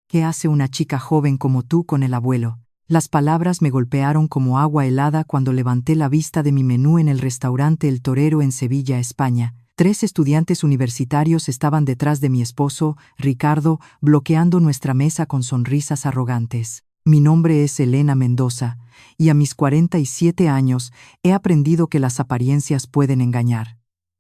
¿Qué hace una chica joven como tú con el abuelo? Las palabras me golpearon como agua helada cuando levanté la vista de mi menú en el restaurante El Torero en Sevilla, España. 3 estudiantes universitarios estaban detrás de mi esposo, Ricardo, bloqueando nuestra mesa con sonrisas arrogantes. Mi nombre es Elena Mendoza, y a mis 47 años he aprendido que las apariencias pueden engañar.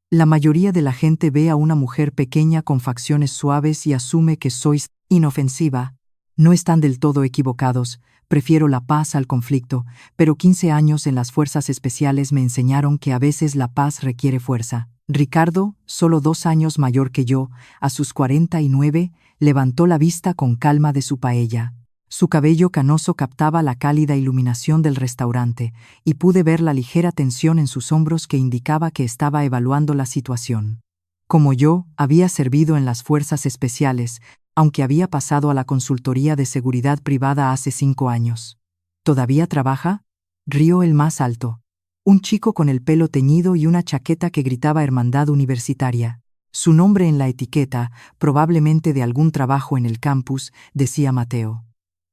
La mayoría de la gente ve a una mujer pequeña con facciones suaves y asume que sois inofensiva. No están del todo equivocados. Prefiero la paz al conflicto, pero 15 años en las fuerzas especiales me enseñaron que a veces la paz requiere fuerza. Ricardo, solo 2 años mayor que yo, a sus 49, levantó la vista con calma de su paella. Su cabello canoso captaba la cálida iluminación del restaurante, y pude ver la ligera tensión en sus hombros que indicaba que estaba evaluando la situación. Como yo, había servido en las fuerzas especiales, aunque había pasado a la consultoría de seguridad privada hace 5 años. ¿Todavía trabaja?, rió el más alto. Un chico con el pelo teñido y una chaqueta que gritaba Hermandad Universitaria. Su nombre en la etiqueta, probablemente de algún trabajo en el campus, decía Mateo.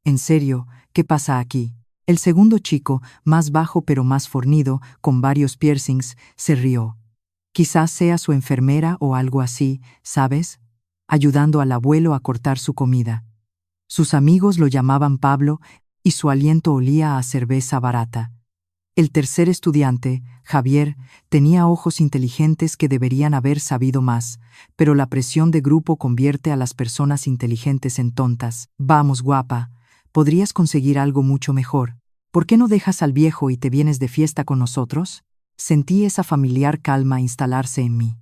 ¿En serio? ¿Qué pasa aquí? El segundo chico, más bajo pero más fornido, con varios piercings, se rió. Quizás sea su enfermera o algo así, ¿sabes? Ayudando al abuelo a cortar su comida. Sus amigos lo llamaban Pablo y su aliento olía a cerveza barata. El tercer estudiante, Javier, tenía ojos inteligentes que deberían haber sabido más, pero la presión de grupo convierte a las personas inteligentes en tontas. Vamos, guapa, podrías conseguir algo mucho mejor. ¿Por qué no dejas al viejo y te vienes de fiesta con nosotros? Sentí esa familiar calma instalarse en mí.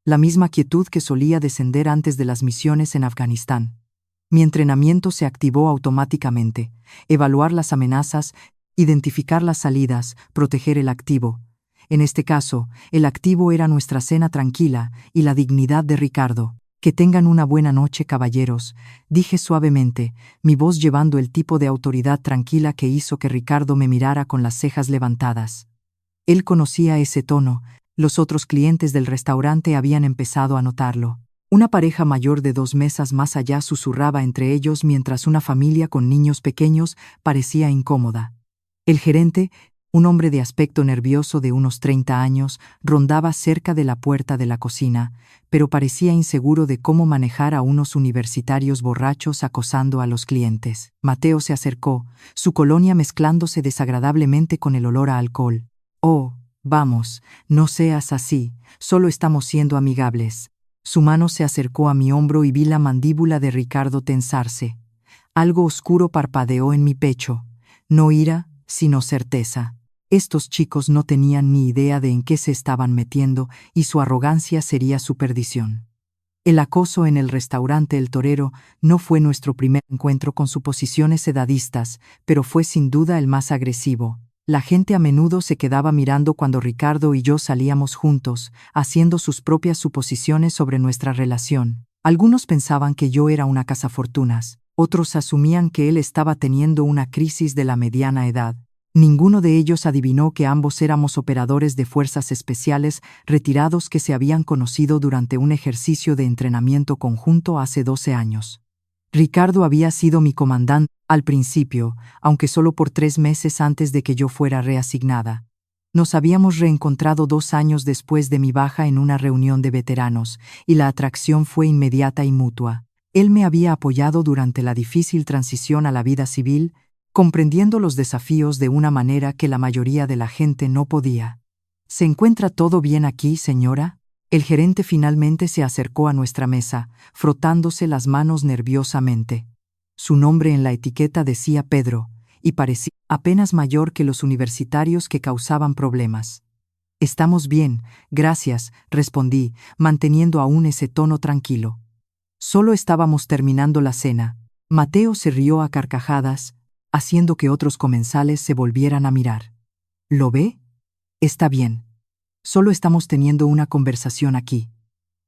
La misma quietud que solía descender antes de las misiones en Afganistán. Mi entrenamiento se activó automáticamente. Evaluar las amenazas, identificar las salidas, proteger el activo. En este caso, el activo era nuestra cena tranquila y la dignidad de Ricardo. Que tengan una buena noche, caballeros, dije suavemente, mi voz llevando el tipo de autoridad tranquila que hizo que Ricardo me mirara con las cejas levantadas. Él conocía ese tono. Los otros clientes del restaurante habían empezado a notarlo. Una pareja mayor de 2 mesas más allá susurraba entre ellos mientras una familia con niños pequeños parecía incómoda. El gerente, un hombre de aspecto nervioso de unos 30 años, rondaba cerca de la puerta de la cocina, pero parecía inseguro de cómo manejar a unos universitarios borrachos acosando a los clientes. Mateo se acercó, su colonia mezclándose desagradablemente con el olor a alcohol. «Oh, vamos, no seas así, solo estamos siendo amigables». Su mano se acercó a mi hombro y vi la mandíbula de Ricardo tensarse. Algo oscuro parpadeó en mi pecho. No ira, sino certeza. Estos chicos no tenían ni idea de en qué se estaban metiendo y su arrogancia sería su perdición. El acoso en el restaurante El Torero no fue nuestro primer encuentro con suposiciones edadistas, pero fue sin duda el más agresivo. La gente a menudo se quedaba mirando cuando Ricardo y yo salíamos juntos, haciendo sus propias suposiciones sobre nuestra relación. Algunos pensaban que yo era una cazafortunas, otros asumían que él estaba teniendo una crisis de la mediana edad. Ninguno de ellos adivinó que ambos éramos operadores de fuerzas especiales retirados que se habían conocido durante un ejercicio de entrenamiento conjunto hace 12 años. Ricardo había sido mi comandante al principio, aunque solo por 3 meses antes de que yo fuera reasignada. Nos habíamos reencontrado 2 años después de mi baja en una reunión de veteranos, y la atracción fue inmediata y mutua. Él me había apoyado durante la difícil transición a la vida civil, comprendiendo los desafíos de una manera que la mayoría de la gente no podía. ¿Se encuentra todo bien aquí, señora? El gerente finalmente se acercó a nuestra mesa, frotándose las manos nerviosamente. Su nombre en la etiqueta decía Pedro, y parecía apenas mayor que los universitarios que causaban problemas. «Estamos bien, gracias», respondí, manteniendo aún ese tono tranquilo. Solo estábamos terminando la cena. Mateo se rió a carcajadas, haciendo que otros comensales se volvieran a mirar. «¿Lo ve? Está bien. Solo estamos teniendo una conversación aquí».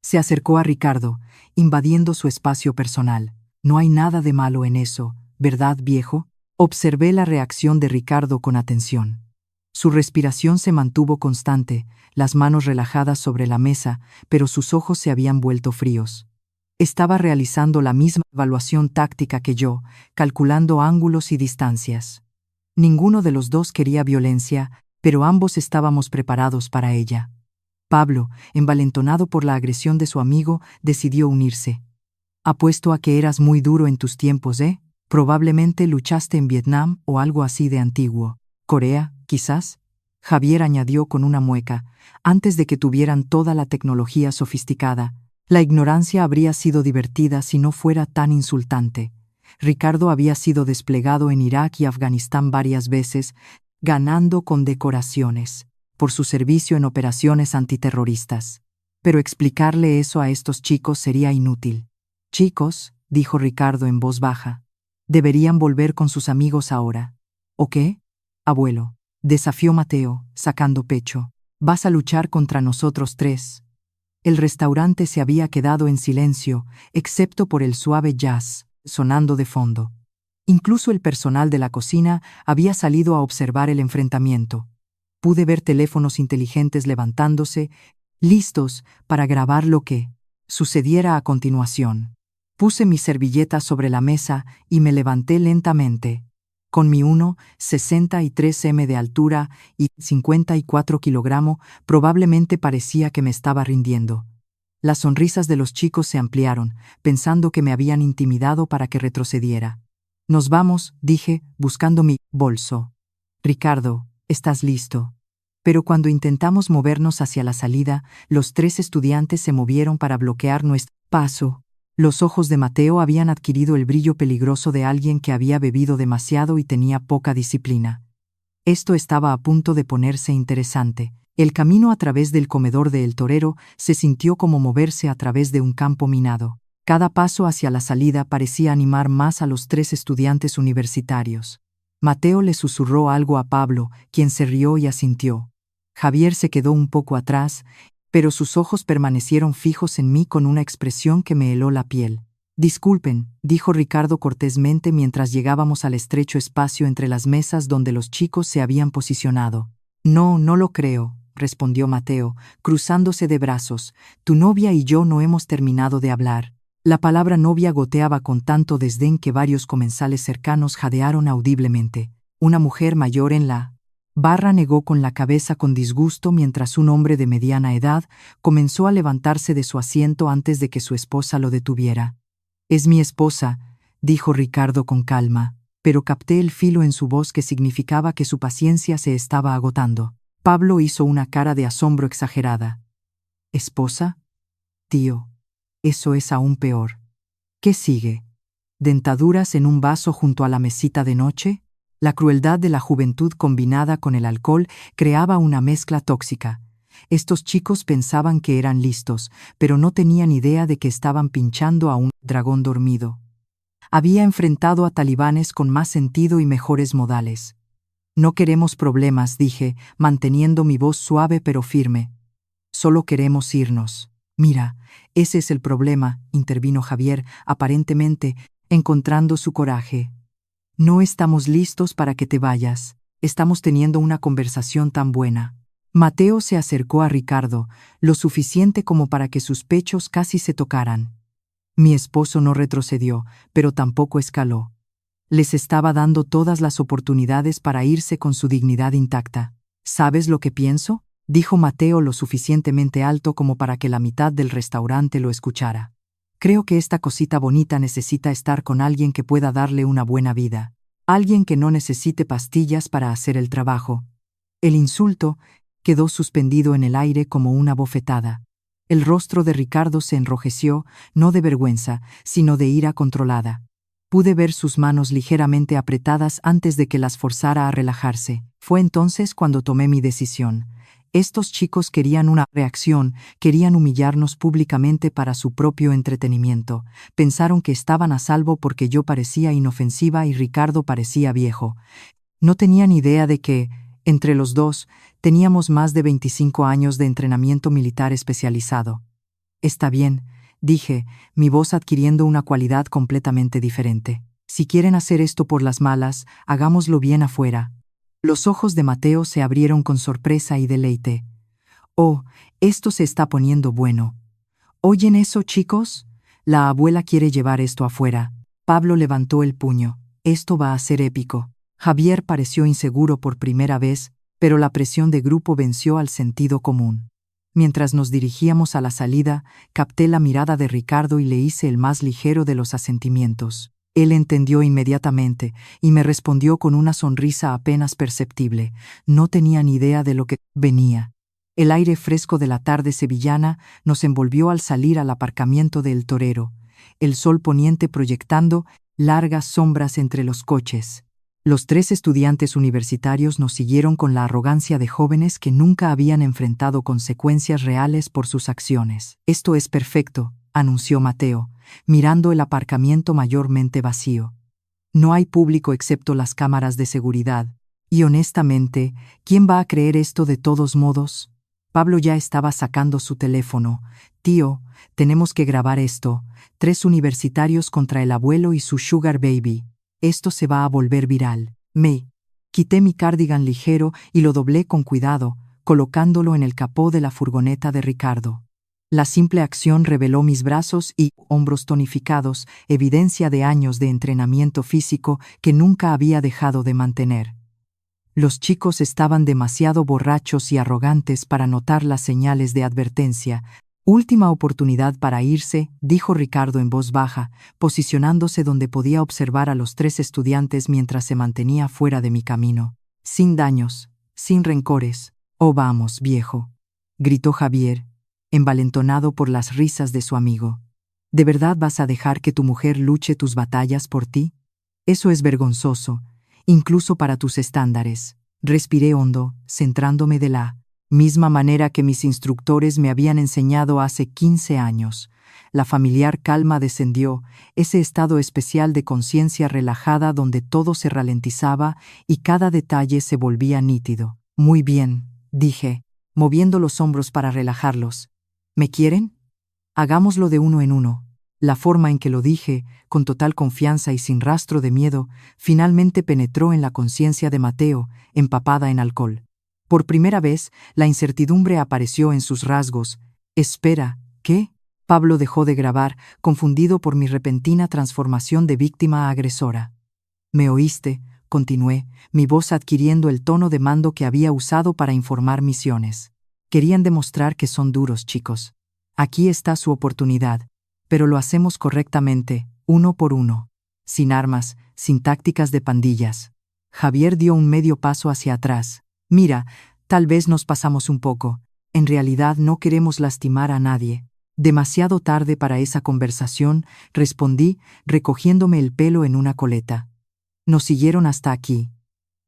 Se acercó a Ricardo, invadiendo su espacio personal. «No hay nada de malo en eso, ¿verdad, viejo?». Observé la reacción de Ricardo con atención. Su respiración se mantuvo constante, las manos relajadas sobre la mesa, pero sus ojos se habían vuelto fríos. Estaba realizando la misma evaluación táctica que yo, calculando ángulos y distancias. Ninguno de los dos quería violencia, pero ambos estábamos preparados para ella. Pablo, envalentonado por la agresión de su amigo, decidió unirse. Apuesto a que eras muy duro en tus tiempos, ¿eh? Probablemente luchaste en Vietnam o algo así de antiguo. Corea, quizás. Javier añadió con una mueca, antes de que tuvieran toda la tecnología sofisticada. La ignorancia habría sido divertida si no fuera tan insultante. Ricardo había sido desplegado en Irak y Afganistán varias veces, ganando condecoraciones por su servicio en operaciones antiterroristas. Pero explicarle eso a estos chicos sería inútil. Chicos, dijo Ricardo en voz baja, deberían volver con sus amigos ahora. ¿O qué? Abuelo, desafió Mateo, sacando pecho. Vas a luchar contra nosotros tres. El restaurante se había quedado en silencio, excepto por el suave jazz, sonando de fondo. Incluso el personal de la cocina había salido a observar el enfrentamiento. Pude ver teléfonos inteligentes levantándose, listos para grabar lo que sucediera a continuación. Puse mi servilleta sobre la mesa y me levanté lentamente. Con mi 1,63 m de altura y 54 kilogramos, probablemente parecía que me estaba rindiendo. Las sonrisas de los chicos se ampliaron, pensando que me habían intimidado para que retrocediera. Nos vamos, dije, buscando mi bolso. Ricardo, ¿estás listo? Pero cuando intentamos movernos hacia la salida, los tres estudiantes se movieron para bloquear nuestro paso. Los ojos de Mateo habían adquirido el brillo peligroso de alguien que había bebido demasiado y tenía poca disciplina. Esto estaba a punto de ponerse interesante. El camino a través del comedor de El Torero se sintió como moverse a través de un campo minado. Cada paso hacia la salida parecía animar más a los tres estudiantes universitarios. Mateo le susurró algo a Pablo, quien se rió y asintió. Javier se quedó un poco atrás, pero sus ojos permanecieron fijos en mí con una expresión que me heló la piel. Disculpen, dijo Ricardo cortésmente mientras llegábamos al estrecho espacio entre las mesas donde los chicos se habían posicionado. No, no lo creo, respondió Mateo, cruzándose de brazos. Tu novia y yo no hemos terminado de hablar. La palabra novia goteaba con tanto desdén que varios comensales cercanos jadearon audiblemente. Una mujer mayor en la barra negó con la cabeza con disgusto mientras un hombre de mediana edad comenzó a levantarse de su asiento antes de que su esposa lo detuviera. Es mi esposa, dijo Ricardo con calma, pero capté el filo en su voz que significaba que su paciencia se estaba agotando. Pablo hizo una cara de asombro exagerada. ¿Esposa? Tío, eso es aún peor. ¿Qué sigue? ¿Dentaduras en un vaso junto a la mesita de noche? La crueldad de la juventud combinada con el alcohol creaba una mezcla tóxica. Estos chicos pensaban que eran listos, pero no tenían idea de que estaban pinchando a un dragón dormido. Había enfrentado a talibanes con más sentido y mejores modales. No queremos problemas, dije, manteniendo mi voz suave pero firme. Solo queremos irnos. Mira, ese es el problema, intervino Javier, aparentemente encontrando su coraje. No estamos listos para que te vayas. Estamos teniendo una conversación tan buena. Mateo se acercó a Ricardo, lo suficiente como para que sus pechos casi se tocaran. Mi esposo no retrocedió, pero tampoco escaló. Les estaba dando todas las oportunidades para irse con su dignidad intacta. ¿Sabes lo que pienso?, dijo Mateo lo suficientemente alto como para que la mitad del restaurante lo escuchara. Creo que esta cosita bonita necesita estar con alguien que pueda darle una buena vida. Alguien que no necesite pastillas para hacer el trabajo. El insulto quedó suspendido en el aire como una bofetada. El rostro de Ricardo se enrojeció, no de vergüenza, sino de ira controlada. Pude ver sus manos ligeramente apretadas antes de que las forzara a relajarse. Fue entonces cuando tomé mi decisión. Estos chicos querían una reacción, querían humillarnos públicamente para su propio entretenimiento. Pensaron que estaban a salvo porque yo parecía inofensiva y Ricardo parecía viejo. No tenían idea de que, entre los dos, teníamos más de 25 años de entrenamiento militar especializado. Está bien, dije, mi voz adquiriendo una cualidad completamente diferente. Si quieren hacer esto por las malas, hagámoslo bien afuera. Los ojos de Mateo se abrieron con sorpresa y deleite. Oh, esto se está poniendo bueno. ¿Oyen eso, chicos? La abuela quiere llevar esto afuera. Pablo levantó el puño. Esto va a ser épico. Javier pareció inseguro por primera vez, pero la presión de grupo venció al sentido común. Mientras nos dirigíamos a la salida, capté la mirada de Ricardo y le hice el más ligero de los asentimientos. Él entendió inmediatamente y me respondió con una sonrisa apenas perceptible. No tenía ni idea de lo que venía. El aire fresco de la tarde sevillana nos envolvió al salir al aparcamiento del Torero, el sol poniente proyectando largas sombras entre los coches. Los 3 estudiantes universitarios nos siguieron con la arrogancia de jóvenes que nunca habían enfrentado consecuencias reales por sus acciones. Esto es perfecto, anunció Mateo, mirando el aparcamiento mayormente vacío. No hay público excepto las cámaras de seguridad. Y honestamente, ¿quién va a creer esto de todos modos? Pablo ya estaba sacando su teléfono. Tío, tenemos que grabar esto. 3 universitarios contra el abuelo y su sugar baby. Esto se va a volver viral. Me quité mi cardigan ligero y lo doblé con cuidado, colocándolo en el capó de la furgoneta de Ricardo. La simple acción reveló mis brazos y hombros tonificados, evidencia de años de entrenamiento físico que nunca había dejado de mantener. Los chicos estaban demasiado borrachos y arrogantes para notar las señales de advertencia. Última oportunidad para irse, dijo Ricardo en voz baja, posicionándose donde podía observar a los 3 estudiantes mientras se mantenía fuera de mi camino. Sin daños, sin rencores. Oh, vamos, viejo, gritó Javier, envalentonado por las risas de su amigo. ¿De verdad vas a dejar que tu mujer luche tus batallas por ti? Eso es vergonzoso, incluso para tus estándares. Respiré hondo, centrándome de la misma manera que mis instructores me habían enseñado hace 15 años. La familiar calma descendió, ese estado especial de conciencia relajada donde todo se ralentizaba y cada detalle se volvía nítido. Muy bien, dije, moviendo los hombros para relajarlos. ¿Me quieren? Hagámoslo de uno en uno. La forma en que lo dije, con total confianza y sin rastro de miedo, finalmente penetró en la conciencia de Mateo, empapada en alcohol. Por primera vez, la incertidumbre apareció en sus rasgos. Espera, ¿qué? Pablo dejó de grabar, confundido por mi repentina transformación de víctima a agresora. ¿Me oíste? Continué, mi voz adquiriendo el tono de mando que había usado para informar misiones. Querían demostrar que son duros, chicos. Aquí está su oportunidad, pero lo hacemos correctamente, uno por uno. Sin armas, sin tácticas de pandillas. Javier dio un medio paso hacia atrás. Mira, tal vez nos pasamos un poco. En realidad no queremos lastimar a nadie. Demasiado tarde para esa conversación, respondí, recogiéndome el pelo en una coleta. Nos siguieron hasta aquí.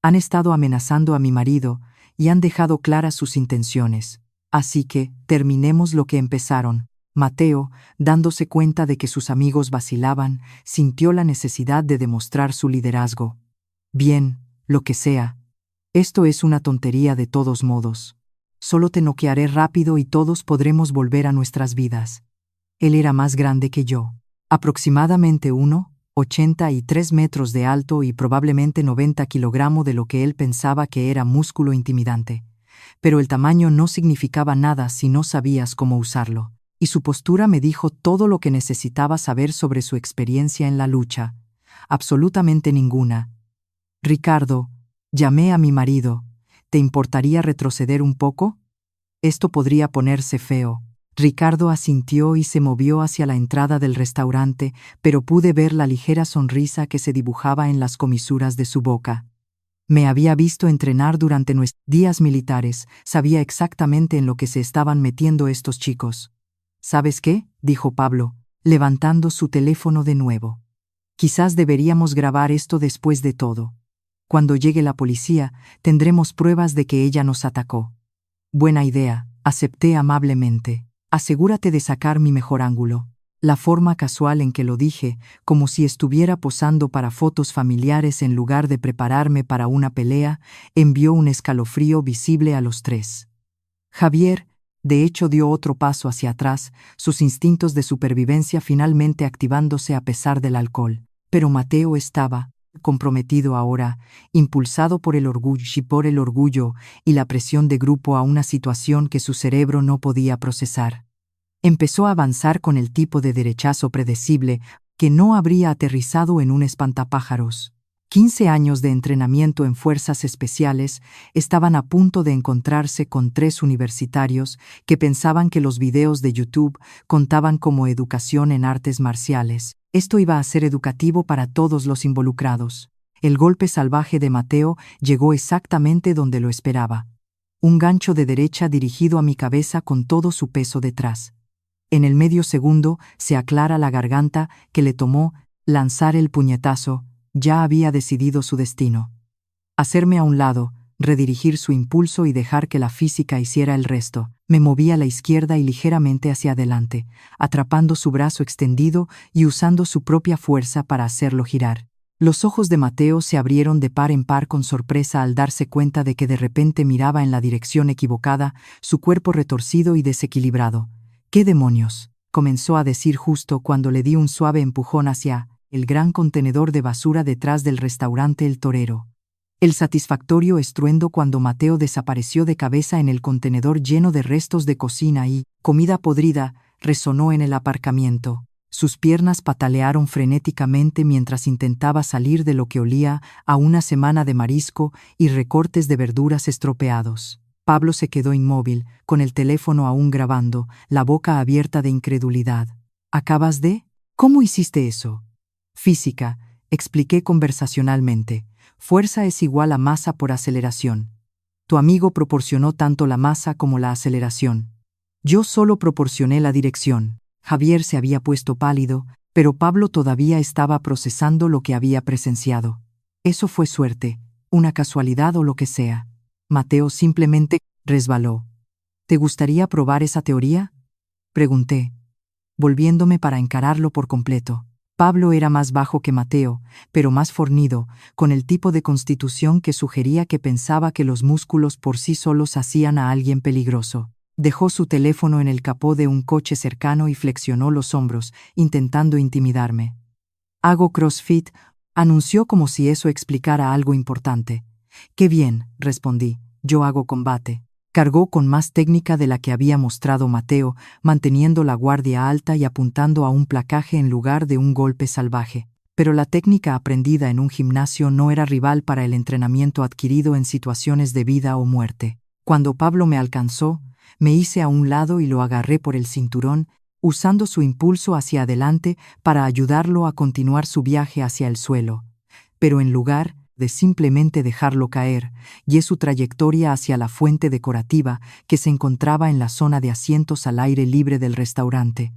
Han estado amenazando a mi marido y han dejado claras sus intenciones. Así que, terminemos lo que empezaron. Mateo, dándose cuenta de que sus amigos vacilaban, sintió la necesidad de demostrar su liderazgo. Bien, lo que sea. Esto es una tontería de todos modos. Solo te noquearé rápido y todos podremos volver a nuestras vidas. Él era más grande que yo. Aproximadamente 1,83 metros de alto y probablemente 90 kilogramos de lo que él pensaba que era músculo intimidante. Pero el tamaño no significaba nada si no sabías cómo usarlo. Y su postura me dijo todo lo que necesitaba saber sobre su experiencia en la lucha. Absolutamente ninguna. Ricardo, llamé a mi marido. ¿Te importaría retroceder un poco? Esto podría ponerse feo. Ricardo asintió y se movió hacia la entrada del restaurante, pero pude ver la ligera sonrisa que se dibujaba en las comisuras de su boca. Me había visto entrenar durante nuestros días militares, sabía exactamente en lo que se estaban metiendo estos chicos. ¿Sabes qué?, dijo Pablo, levantando su teléfono de nuevo. Quizás deberíamos grabar esto después de todo. Cuando llegue la policía, tendremos pruebas de que ella nos atacó. Buena idea, acepté amablemente. Asegúrate de sacar mi mejor ángulo. La forma casual en que lo dije, como si estuviera posando para fotos familiares en lugar de prepararme para una pelea, envió un escalofrío visible a los 3. Javier, de hecho, dio otro paso hacia atrás, sus instintos de supervivencia finalmente activándose a pesar del alcohol. Pero Mateo estaba comprometido ahora, impulsado por el orgullo y la presión de grupo a una situación que su cerebro no podía procesar. Empezó a avanzar con el tipo de derechazo predecible que no habría aterrizado en un espantapájaros. 15 años de entrenamiento en fuerzas especiales estaban a punto de encontrarse con 3 universitarios que pensaban que los videos de YouTube contaban como educación en artes marciales. Esto iba a ser educativo para todos los involucrados. El golpe salvaje de Mateo llegó exactamente donde lo esperaba. Un gancho de derecha dirigido a mi cabeza con todo su peso detrás. En el medio segundo se aclara la garganta que le tomó lanzar el puñetazo. Ya había decidido su destino. Hacerme a un lado, redirigir su impulso y dejar que la física hiciera el resto. Me moví a la izquierda y ligeramente hacia adelante, atrapando su brazo extendido y usando su propia fuerza para hacerlo girar. Los ojos de Mateo se abrieron de par en par con sorpresa al darse cuenta de que de repente miraba en la dirección equivocada, su cuerpo retorcido y desequilibrado. «¿Qué demonios?», comenzó a decir justo cuando le di un suave empujón hacia el gran contenedor de basura detrás del restaurante El Torero. El satisfactorio estruendo cuando Mateo desapareció de cabeza en el contenedor lleno de restos de cocina y comida podrida resonó en el aparcamiento. Sus piernas patalearon frenéticamente mientras intentaba salir de lo que olía a una semana de marisco y recortes de verduras estropeados. Pablo se quedó inmóvil, con el teléfono aún grabando, la boca abierta de incredulidad. «¿Acabas de? ¿Cómo hiciste eso?» «Física», expliqué conversacionalmente. «Fuerza es igual a masa por aceleración. Tu amigo proporcionó tanto la masa como la aceleración. Yo solo proporcioné la dirección». Javier se había puesto pálido, pero Pablo todavía estaba procesando lo que había presenciado. «Eso fue suerte, una casualidad o lo que sea». Mateo simplemente resbaló. «¿Te gustaría probar esa teoría?», pregunté, volviéndome para encararlo por completo. Pablo era más bajo que Mateo, pero más fornido, con el tipo de constitución que sugería que pensaba que los músculos por sí solos hacían a alguien peligroso. Dejó su teléfono en el capó de un coche cercano y flexionó los hombros, intentando intimidarme. «Hago CrossFit», anunció como si eso explicara algo importante. «Qué bien», respondí, «yo hago combate». Cargó con más técnica de la que había mostrado Mateo, manteniendo la guardia alta y apuntando a un placaje en lugar de un golpe salvaje. Pero la técnica aprendida en un gimnasio no era rival para el entrenamiento adquirido en situaciones de vida o muerte. Cuando Pablo me alcanzó, me hice a un lado y lo agarré por el cinturón, usando su impulso hacia adelante para ayudarlo a continuar su viaje hacia el suelo. Pero en lugar de simplemente dejarlo caer, guié su trayectoria hacia la fuente decorativa que se encontraba en la zona de asientos al aire libre del restaurante.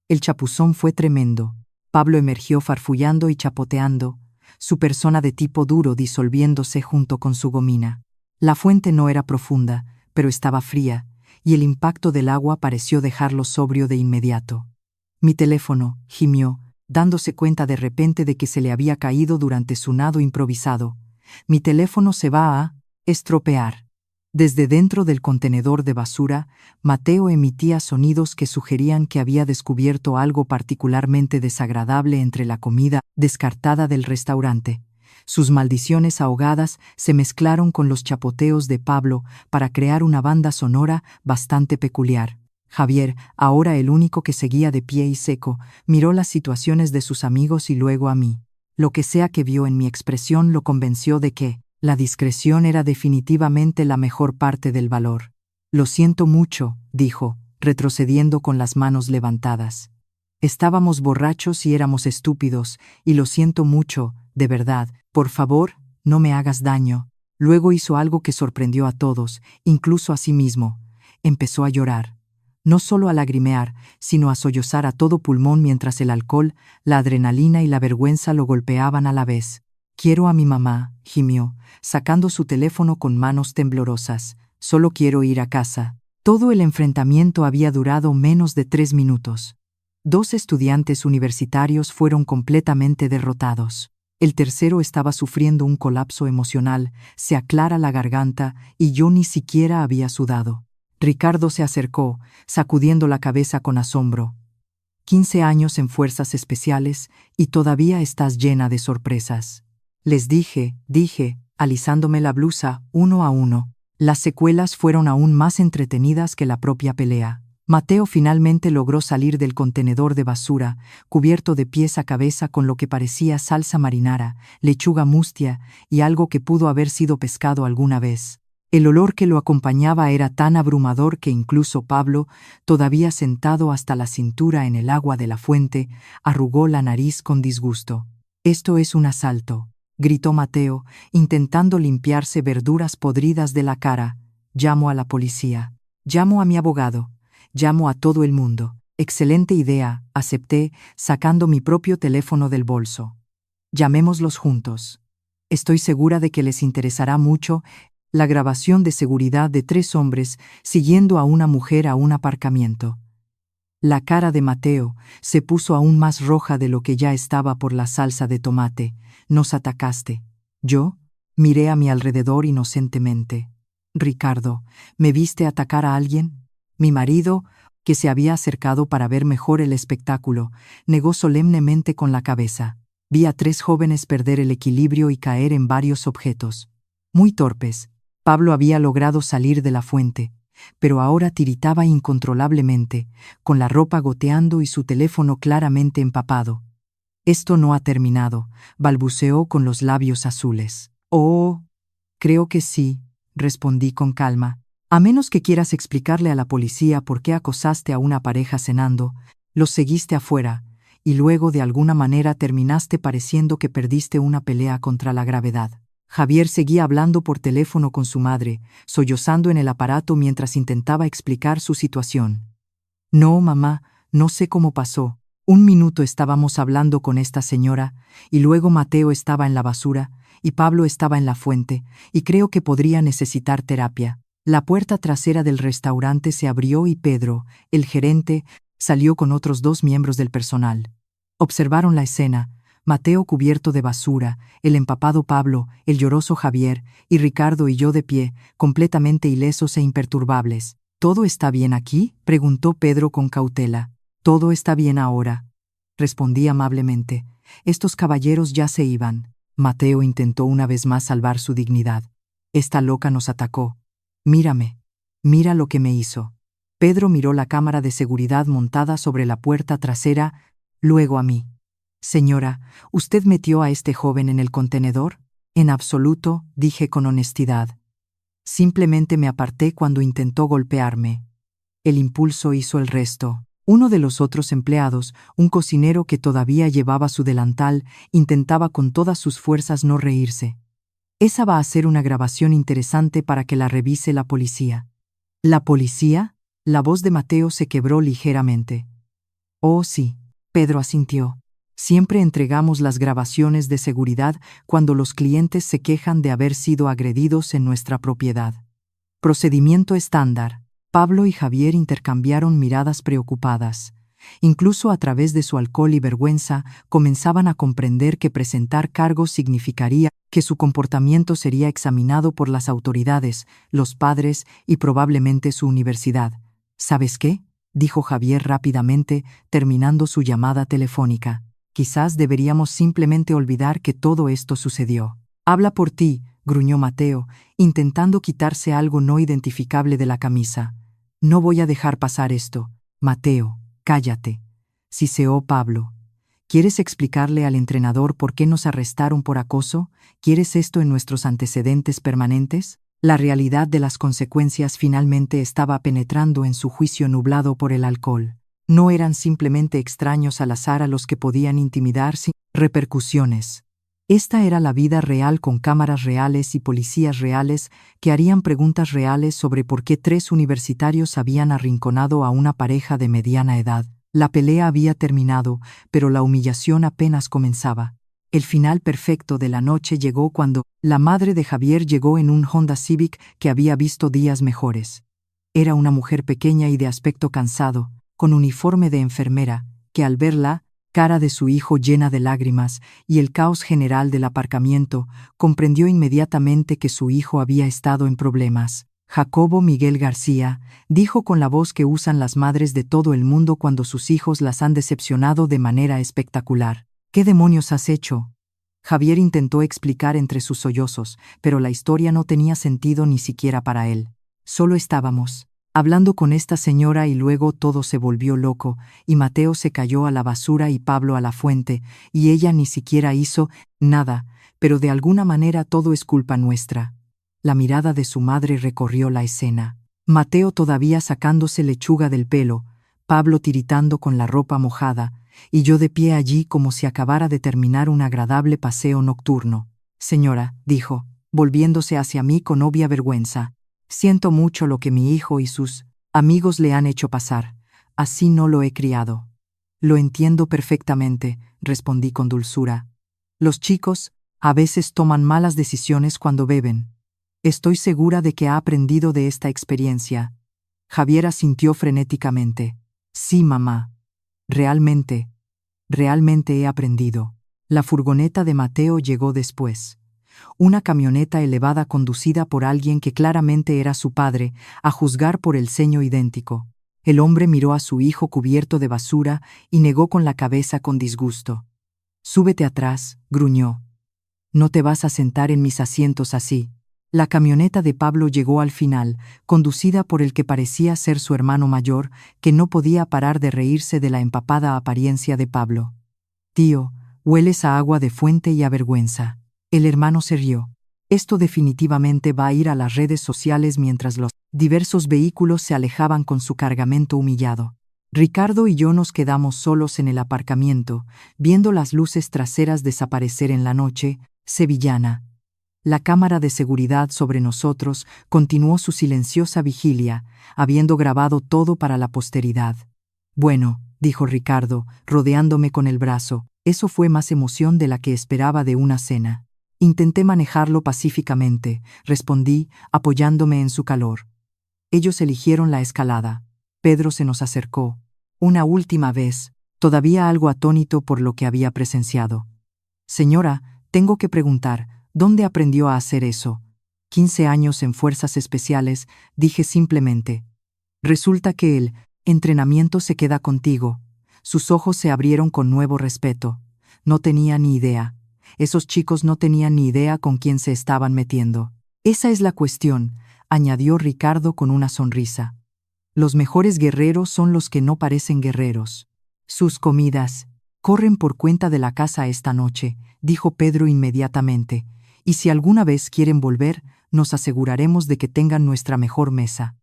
El chapuzón fue tremendo. Pablo emergió farfullando y chapoteando, su persona de tipo duro disolviéndose junto con su gomina. La fuente no era profunda, pero estaba fría, y el impacto del agua pareció dejarlo sobrio de inmediato. «Mi teléfono», gimió, dándose cuenta de repente de que se le había caído durante su nado improvisado. «Mi teléfono se va a estropear». Desde dentro del contenedor de basura, Mateo emitía sonidos que sugerían que había descubierto algo particularmente desagradable entre la comida descartada del restaurante. Sus maldiciones ahogadas se mezclaron con los chapoteos de Pablo para crear una banda sonora bastante peculiar. Javier, ahora el único que seguía de pie y seco, miró las situaciones de sus amigos y luego a mí. Lo que sea que vio en mi expresión lo convenció de que la discreción era definitivamente la mejor parte del valor. «Lo siento mucho», dijo, retrocediendo con las manos levantadas. «Estábamos borrachos y éramos estúpidos, y lo siento mucho, de verdad. Por favor, no me hagas daño». Luego hizo algo que sorprendió a todos, incluso a sí mismo. Empezó a llorar. No solo a lagrimear, sino a sollozar a todo pulmón mientras el alcohol, la adrenalina y la vergüenza lo golpeaban a la vez. «Quiero a mi mamá», gimió, sacando su teléfono con manos temblorosas. «Solo quiero ir a casa». Todo el enfrentamiento había durado menos de 3 minutos. 2 estudiantes universitarios fueron completamente derrotados. El tercero estaba sufriendo un colapso emocional, se aclara la garganta y yo ni siquiera había sudado. Ricardo se acercó, sacudiendo la cabeza con asombro. 15 años en fuerzas especiales y todavía estás llena de sorpresas. Les dije, alisándome la blusa uno a uno. Las secuelas fueron aún más entretenidas que la propia pelea. Mateo finalmente logró salir del contenedor de basura, cubierto de pies a cabeza con lo que parecía salsa marinara, lechuga mustia y algo que pudo haber sido pescado alguna vez. El olor que lo acompañaba era tan abrumador que incluso Pablo, todavía sentado hasta la cintura en el agua de la fuente, arrugó la nariz con disgusto. «Esto es un asalto», gritó Mateo, intentando limpiarse verduras podridas de la cara. «Llamo a la policía. Llamo a mi abogado. Llamo a todo el mundo». «Excelente idea», acepté, sacando mi propio teléfono del bolso. «Llamémoslos juntos. Estoy segura de que les interesará mucho la grabación de seguridad de 3 hombres siguiendo a una mujer a un aparcamiento». La cara de Mateo se puso aún más roja de lo que ya estaba por la salsa de tomate. «¿Nos atacaste?» Yo miré a mi alrededor inocentemente. «Ricardo, ¿me viste atacar a alguien?» Mi marido, que se había acercado para ver mejor el espectáculo, negó solemnemente con la cabeza. Vi a 3 jóvenes perder el equilibrio y caer en varios objetos. Muy torpes. Pablo había logrado salir de la fuente, pero ahora tiritaba incontrolablemente, con la ropa goteando y su teléfono claramente empapado. «Esto no ha terminado», balbuceó con los labios azules. «Oh, creo que sí», respondí con calma. «A menos que quieras explicarle a la policía por qué acosaste a una pareja cenando, los seguiste afuera, y luego de alguna manera terminaste pareciendo que perdiste una pelea contra la gravedad». Javier seguía hablando por teléfono con su madre, sollozando en el aparato mientras intentaba explicar su situación. «No, mamá, no sé cómo pasó. Un minuto estábamos hablando con esta señora, y luego Mateo estaba en la basura, y Pablo estaba en la fuente, y creo que podría necesitar terapia». La puerta trasera del restaurante se abrió y Pedro, el gerente, salió con otros 2 miembros del personal. Observaron la escena: Mateo cubierto de basura, el empapado Pablo, el lloroso Javier, y Ricardo y yo de pie, completamente ilesos e imperturbables. «¿Todo está bien aquí?», preguntó Pedro con cautela. «Todo está bien ahora», respondí amablemente. «Estos caballeros ya se iban». Mateo intentó una vez más salvar su dignidad. «Esta loca nos atacó. Mírame. Mira lo que me hizo». Pedro miró la cámara de seguridad montada sobre la puerta trasera, luego a mí. «Señora, ¿usted metió a este joven en el contenedor?» «En absoluto», dije con honestidad. «Simplemente me aparté cuando intentó golpearme». El impulso hizo el resto. Uno de los otros empleados, un cocinero que todavía llevaba su delantal, intentaba con todas sus fuerzas no reírse. «Esa va a ser una grabación interesante para que la revise la policía». «¿La policía?» La voz de Mateo se quebró ligeramente. «Oh, sí», Pedro asintió. «Siempre entregamos las grabaciones de seguridad cuando los clientes se quejan de haber sido agredidos en nuestra propiedad. Procedimiento estándar». Pablo y Javier intercambiaron miradas preocupadas. Incluso a través de su alcohol y vergüenza, comenzaban a comprender que presentar cargos significaría que su comportamiento sería examinado por las autoridades, los padres y probablemente su universidad. «¿Sabes qué?», dijo Javier rápidamente, terminando su llamada telefónica. «Quizás deberíamos simplemente olvidar que todo esto sucedió». «Habla por ti», gruñó Mateo, intentando quitarse algo no identificable de la camisa. «No voy a dejar pasar esto». «Mateo, cállate», siseó Pablo. «¿Quieres explicarle al entrenador por qué nos arrestaron por acoso? ¿Quieres esto en nuestros antecedentes permanentes?» La realidad de las consecuencias finalmente estaba penetrando en su juicio nublado por el alcohol. No eran simplemente extraños al azar a los que podían intimidar sin repercusiones. Esta era la vida real con cámaras reales y policías reales que harían preguntas reales sobre por qué 3 universitarios habían arrinconado a una pareja de mediana edad. La pelea había terminado, pero la humillación apenas comenzaba. El final perfecto de la noche llegó cuando la madre de Javier llegó en un Honda Civic que había visto días mejores. Era una mujer pequeña y de aspecto cansado, con uniforme de enfermera, que al verla, cara de su hijo llena de lágrimas y el caos general del aparcamiento, comprendió inmediatamente que su hijo había estado en problemas. «Jacobo Miguel García», dijo con la voz que usan las madres de todo el mundo cuando sus hijos las han decepcionado de manera espectacular. «¿Qué demonios has hecho?». Javier intentó explicar entre sus sollozos, pero la historia no tenía sentido ni siquiera para él. «Solo estábamos hablando con esta señora y luego todo se volvió loco, y Mateo se cayó a la basura y Pablo a la fuente, y ella ni siquiera hizo nada, pero de alguna manera todo es culpa nuestra. La mirada de su madre recorrió la escena. Mateo todavía sacándose lechuga del pelo, Pablo tiritando con la ropa mojada, y yo de pie allí como si acabara de terminar un agradable paseo nocturno. Señora, dijo, volviéndose hacia mí con obvia vergüenza, siento mucho lo que mi hijo y sus amigos le han hecho pasar. Así no lo he criado. Lo entiendo perfectamente, respondí con dulzura. Los chicos a veces toman malas decisiones cuando beben. Estoy segura de que ha aprendido de esta experiencia. Javier asintió frenéticamente. Sí, mamá. Realmente he aprendido. La furgoneta de Mateo llegó después. Una camioneta elevada conducida por alguien que claramente era su padre, a juzgar por el ceño idéntico. El hombre miró a su hijo cubierto de basura y negó con la cabeza con disgusto. Súbete atrás, gruñó. No te vas a sentar en mis asientos así. La camioneta de Pablo llegó al final, conducida por el que parecía ser su hermano mayor, que no podía parar de reírse de la empapada apariencia de Pablo. Tío, hueles a agua de fuente y a vergüenza. El hermano se rió. Esto definitivamente va a ir a las redes sociales mientras los diversos vehículos se alejaban con su cargamento humillado. Ricardo y yo nos quedamos solos en el aparcamiento, viendo las luces traseras desaparecer en la noche sevillana. La cámara de seguridad sobre nosotros continuó su silenciosa vigilia, habiendo grabado todo para la posteridad. Bueno, dijo Ricardo, rodeándome con el brazo, eso fue más emoción de la que esperaba de una cena. Intenté manejarlo pacíficamente, respondí, apoyándome en su calor. Ellos eligieron la escalada. Pedro se nos acercó. Una última vez, todavía algo atónito por lo que había presenciado. Señora, tengo que preguntar, ¿dónde aprendió a hacer eso? 15 años en fuerzas especiales, dije simplemente. Resulta que el entrenamiento se queda contigo. Sus ojos se abrieron con nuevo respeto. No tenía ni idea. Esos chicos no tenían ni idea con quién se estaban metiendo. Esa es la cuestión, añadió Ricardo con una sonrisa. Los mejores guerreros son los que no parecen guerreros. Sus comidas corren por cuenta de la casa esta noche, dijo Pedro inmediatamente, y si alguna vez quieren volver, nos aseguraremos de que tengan nuestra mejor mesa.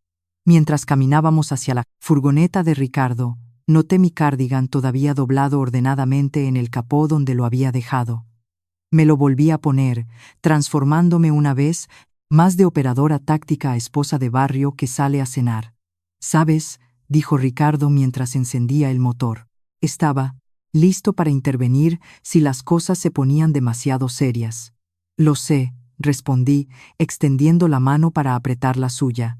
Mientras caminábamos hacia la furgoneta de Ricardo, noté mi cardigan todavía doblado ordenadamente en el capó donde lo había dejado. Me lo volví a poner, transformándome una vez más de operadora táctica a esposa de barrio que sale a cenar. ¿Sabes?, dijo Ricardo mientras encendía el motor. Estaba listo para intervenir si las cosas se ponían demasiado serias. Lo sé, respondí, extendiendo la mano para apretar la suya.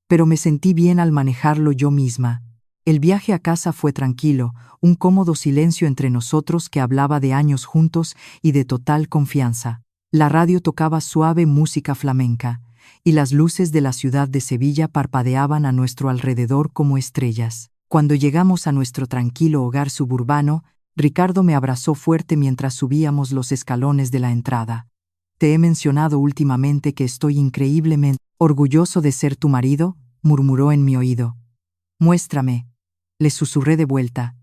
Pero me sentí bien al manejarlo yo misma. El viaje a casa fue tranquilo, un cómodo silencio entre nosotros que hablaba de años juntos y de total confianza. La radio tocaba suave música flamenca, y las luces de la ciudad de Sevilla parpadeaban a nuestro alrededor como estrellas. Cuando llegamos a nuestro tranquilo hogar suburbano, Ricardo me abrazó fuerte mientras subíamos los escalones de la entrada. «Te he mencionado últimamente que estoy increíblemente orgulloso de ser tu marido», murmuró en mi oído. «Muéstrame», le susurré de vuelta.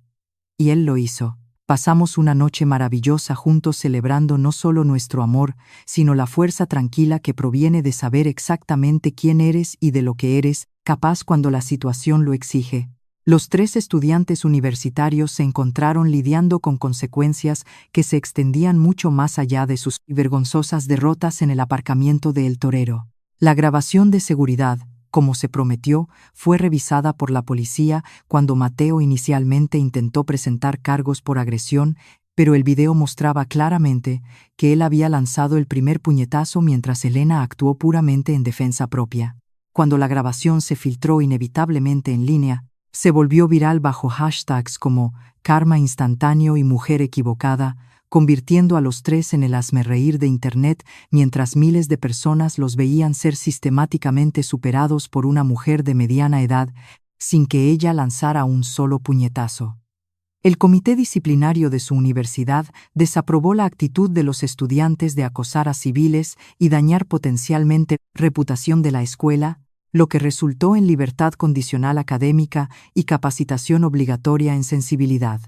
Y él lo hizo. Pasamos una noche maravillosa juntos celebrando no solo nuestro amor, sino la fuerza tranquila que proviene de saber exactamente quién eres y de lo que eres capaz cuando la situación lo exige. Los 3 estudiantes universitarios se encontraron lidiando con consecuencias que se extendían mucho más allá de sus vergonzosas derrotas en el aparcamiento de El Torero. La grabación de seguridad, como se prometió, fue revisada por la policía cuando Mateo inicialmente intentó presentar cargos por agresión, pero el video mostraba claramente que él había lanzado el primer puñetazo mientras Elena actuó puramente en defensa propia. Cuando la grabación se filtró inevitablemente en línea, se volvió viral bajo hashtags como karma instantáneo y mujer equivocada, convirtiendo a los 3 en el hazmerreír de Internet mientras miles de personas los veían ser sistemáticamente superados por una mujer de mediana edad sin que ella lanzara un solo puñetazo. El comité disciplinario de su universidad desaprobó la actitud de los estudiantes de acosar a civiles y dañar potencialmente la reputación de la escuela, lo que resultó en libertad condicional académica y capacitación obligatoria en sensibilidad.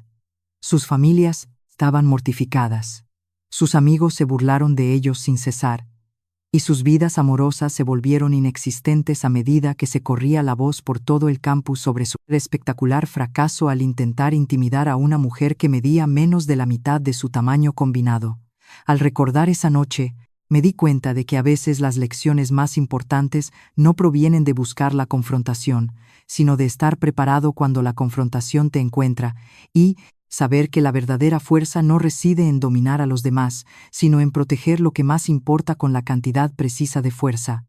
Sus familias estaban mortificadas. Sus amigos se burlaron de ellos sin cesar, y sus vidas amorosas se volvieron inexistentes a medida que se corría la voz por todo el campus sobre su espectacular fracaso al intentar intimidar a una mujer que medía menos de la mitad de su tamaño combinado. Al recordar esa noche, me di cuenta de que a veces las lecciones más importantes no provienen de buscar la confrontación, sino de estar preparado cuando la confrontación te encuentra y saber que la verdadera fuerza no reside en dominar a los demás, sino en proteger lo que más importa con la cantidad precisa de fuerza.